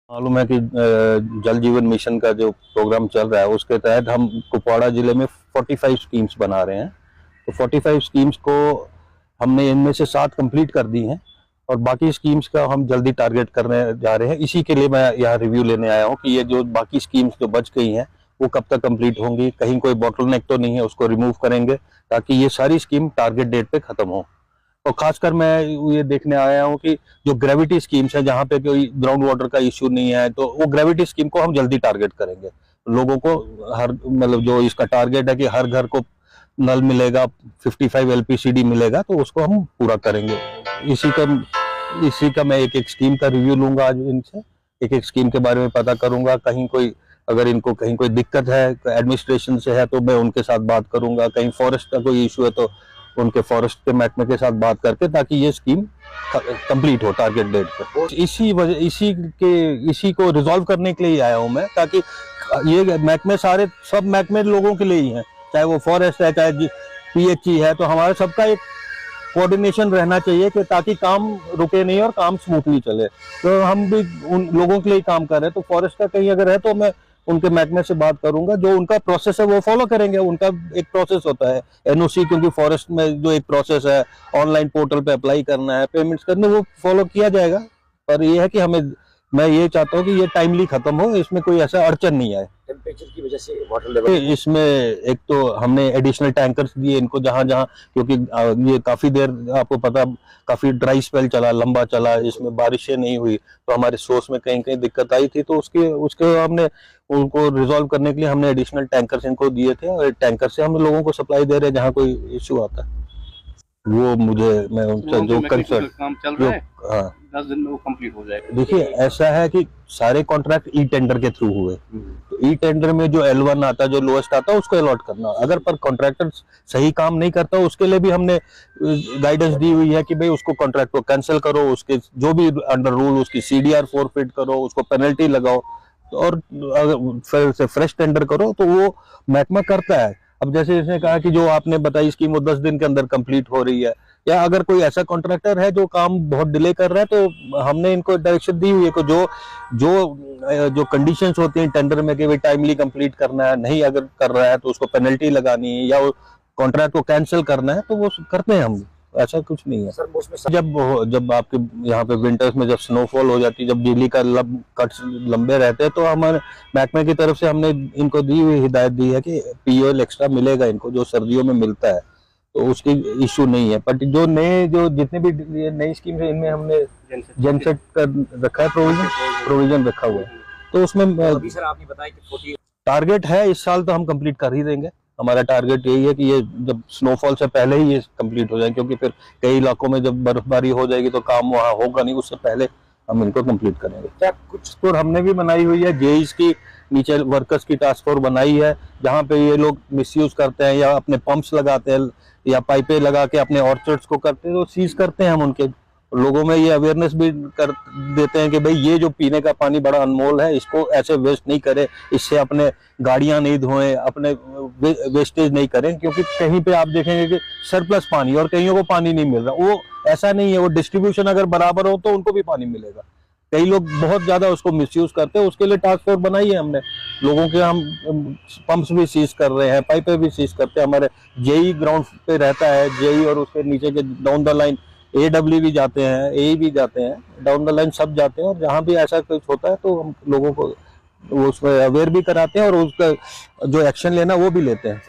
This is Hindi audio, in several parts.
मालूम है कि जल जीवन मिशन का जो प्रोग्राम चल रहा है उसके तहत हम कुपवाड़ा जिले में 45 स्कीम्स बना रहे हैं। तो 45 स्कीम्स को हमने इनमें से 7 कंप्लीट कर दी हैं और बाकी स्कीम्स का हम जल्दी टारगेट करने जा रहे हैं। इसी के लिए मैं यहाँ रिव्यू लेने आया हूँ कि ये जो बाकी स्कीम्स जो बच गई हैं वो कब तक कंप्लीट होंगी, कहीं कोई बॉटलनेक तो नहीं है, उसको रिमूव करेंगे ताकि ये सारी स्कीम टारगेट डेट पे खत्म हो। और खासकर मैं ये देखने आया हूँ कि जो ग्रेविटी स्कीम्स है जहाँ पे कोई ग्राउंड वाटर का इश्यू नहीं है, तो वो ग्रेविटी स्कीम को हम जल्दी टारगेट करेंगे। लोगों को हर मतलब जो इसका टारगेट है कि हर घर को नल मिलेगा, 55 LPCD मिलेगा, तो उसको हम पूरा करेंगे। इसी का मैं एक स्कीम का रिव्यू लूंगा आज इनसे, एक स्कीम के बारे में पता करूंगा। कहीं कोई अगर इनको कहीं कोई दिक्कत है एडमिनिस्ट्रेशन से है तो मैं उनके साथ बात करूंगा। कहीं फॉरेस्ट का कोई इशू है तो उनके फॉरेस्ट के महकमे के साथ बात करके ताकि ये स्कीम कंप्लीट हो टारगेट डेट पर। इसी को रिजॉल्व करने के लिए ही आया हूं मैं, ताकि ये महकमे सब महकमे लोगों के लिए ही हैं, चाहे वो फॉरेस्ट है चाहे PHE है। तो हमारा सबका एक कोऑर्डिनेशन रहना चाहिए कि ताकि काम रुके नहीं और काम स्मूथली चले। तो हम भी उन लोगों के लिए काम कर रहे हैं। तो फॉरेस्ट का कहीं अगर है तो मैं उनके महकमे से बात करूंगा, जो उनका प्रोसेस है वो फॉलो करेंगे। उनका एक प्रोसेस होता है NOC, क्योंकि फॉरेस्ट में जो एक प्रोसेस है ऑनलाइन पोर्टल पे अप्लाई करना है, पेमेंट्स करने, वो फॉलो किया जाएगा। पर ये है कि मैं ये चाहता हूँ कि ये टाइमली खत्म हो, इसमें कोई ऐसा अड़चन नहीं आए। टेम्परेचर की वजह से वाटर लेवल इसमें एक तो हमने एडिशनल टैंकर्स दिए इनको जहां क्योंकि ये काफी देर आपको पता काफी ड्राई स्पेल चला, लंबा चला, इसमें बारिशें नहीं हुई, तो हमारे सोर्स में कहीं कहीं दिक्कत आई थी। तो उसके हमने उनको रिजॉल्व करने के लिए हमने एडिशनल टैंकर्स इनको दिए थे और टैंकर से हम लोगों को सप्लाई दे रहे हैं जहाँ कोई इश्यू आता है। वो मैं उनसे जो कंसर्न काम चल रहा है, हाँ 10 दिन में वो कंप्लीट हो जाएगा। देखिए ऐसा है कि सारे कॉन्ट्रैक्ट टेंडर के थ्रू हुए, तो टेंडर में जो L1 आता है, जो लोएस्ट आता है, उसको अलॉट करना। अगर पर कॉन्ट्रैक्टर सही काम नहीं करता उसके लिए भी हमने गाइडेंस दी हुई है कि भाई उसको कॉन्ट्रैक्ट को कैंसिल करो, उसके जो भी अंडर रूल उसकी CDR फॉरफिट करो, उसको पेनल्टी लगाओ और फिर से फ्रेश टेंडर करो। तो वो महकमा करता है। अब जैसे इसने कहा कि जो आपने बताई स्कीम वो 10 दिन के अंदर कंप्लीट हो रही है, या अगर कोई ऐसा कॉन्ट्रैक्टर है जो काम बहुत डिले कर रहा है तो हमने इनको डायरेक्शन दी हुई है कि जो कंडीशंस होती हैं टेंडर में कि भाई टाइमली कंप्लीट करना है, नहीं अगर कर रहा है तो उसको पेनल्टी लगानी है या कॉन्ट्रैक्ट को कैंसिल करना है, तो वो करते हैं हम। ऐसा कुछ नहीं है सर। जब आपके यहाँ पे विंटर्स में जब स्नोफॉल हो जाती है, जब बिजली का कट्स लंबे रहते हैं, तो हमारे महकमे की तरफ से हमने इनको दी हुई हिदायत दी है कि POL एक्स्ट्रा मिलेगा इनको, जो सर्दियों में मिलता है, तो उसकी इश्यू नहीं है। बट जो जितने भी नई स्कीम है इनमें हमने जेनसेट का रखा है, प्रोविजन रखा हुआ है। तो उसमें सर आपने बताया कि टारगेट है इस साल तो हम कंप्लीट कर ही देंगे। हमारा टारगेट यही है कि ये जब स्नोफॉल से पहले ही ये कंप्लीट हो जाए, क्योंकि फिर कई इलाकों में जब बर्फबारी हो जाएगी तो काम वहाँ होगा नहीं, उससे पहले हम इनको कंप्लीट करेंगे। क्या कुछ तो हमने भी बनाई हुई है, JEs की नीचे वर्कर्स की टास्क फोर्स बनाई है, जहाँ पे ये लोग मिसयूज करते हैं या अपने पंप्स लगाते हैं या पाइपें लगा के अपने ऑर्चर्ड्स को करते हैं, तो सीज करते हैं हम उनके। लोगों में ये अवेयरनेस भी कर देते हैं कि भाई ये जो पीने का पानी बड़ा अनमोल है, इसको ऐसे वेस्ट नहीं करें, इससे अपने गाड़ियां नहीं धोएं, अपने वेस्टेज नहीं करें। क्योंकि कहीं पे आप देखेंगे कि सरप्लस पानी और कईयों को पानी नहीं मिल रहा, वो ऐसा नहीं है, वो डिस्ट्रीब्यूशन अगर बराबर हो तो उनको भी पानी मिलेगा। कई लोग बहुत ज्यादा उसको मिसयूज करते हैं, उसके लिए टास्क फोर्स बनाई है हमने। लोगों के हम पंप्स भी सीज कर रहे हैं, पाइपें भी सीज करते हैं। हमारे JE ग्राउंड पे रहता है, JE और उसके नीचे के डाउन द लाइन AW भी जाते हैं, AE भी जाते हैं, डाउन द लाइन सब जाते हैं। और जहाँ भी ऐसा कुछ होता है तो हम लोगों को वो उसमें अवेयर भी कराते हैं और उसका जो एक्शन लेना वो भी लेते हैं।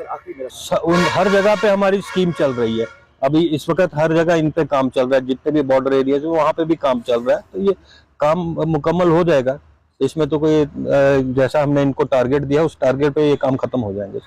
हर जगह पे हमारी स्कीम चल रही है अभी इस वक्त, हर जगह इन पे काम चल रहा है, जितने भी बॉर्डर एरियाज है वहाँ पे भी काम चल रहा है। तो ये काम मुकम्मल हो जाएगा, इसमें तो कोई जैसा हमने इनको टारगेट दिया उस टारगेट पे ये काम खत्म हो जाएंगे।